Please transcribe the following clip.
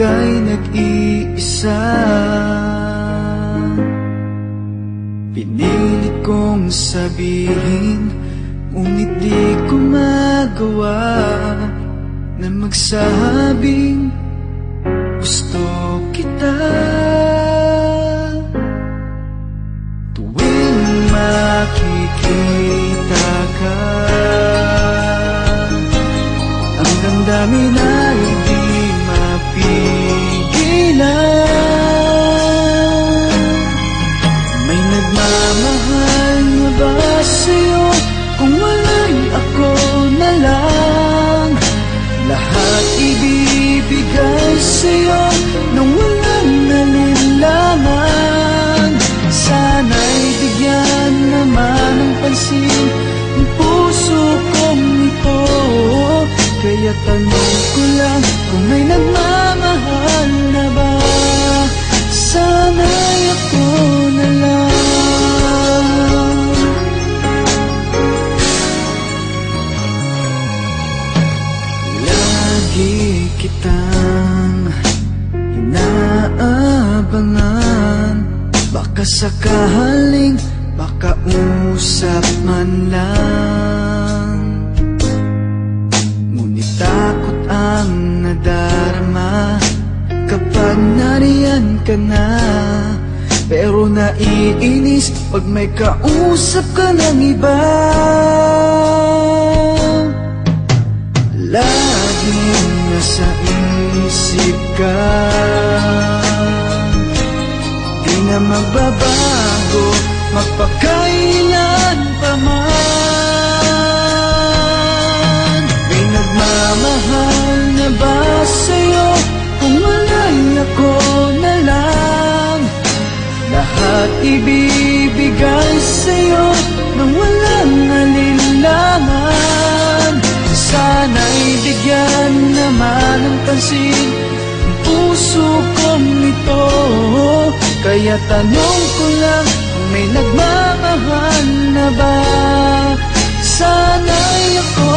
ika'y nag-iisa. Pinilit kong sabihin, ngunit di ko magawa na magsabing gusto kita. Tuwing makikita ka, ang damdamin ay di mapigilan. May nagmamahal na ba sa'yo? Kung wala'y ako na lang, lahat ibibigay sa'yo nang walang nalinlangan. Sana'y bigyan naman ng pansin ang puso kong ito. Kaya tanong ko lang kung may nagmamahal na ba, sana'y ako na lang. Lagi kitang inaabangan, baka sakaling makausap man lang. Ngunit takot ang nadarama kapag nariyan ka na. Pero naiinis pag may kausap ka ng iba. Laging nasa isip ka, di na magbabago magpakailan pa man. May nagmamahal na ba sa'yo? Kung wala'y ako na lang, lahat ibibigay sa'yo nang walang alinlangan. Sana'y bigyan naman ng pansin ang puso kong ito. Kaya tanong ko lang kung may nagmamahal na ba, sana'y ako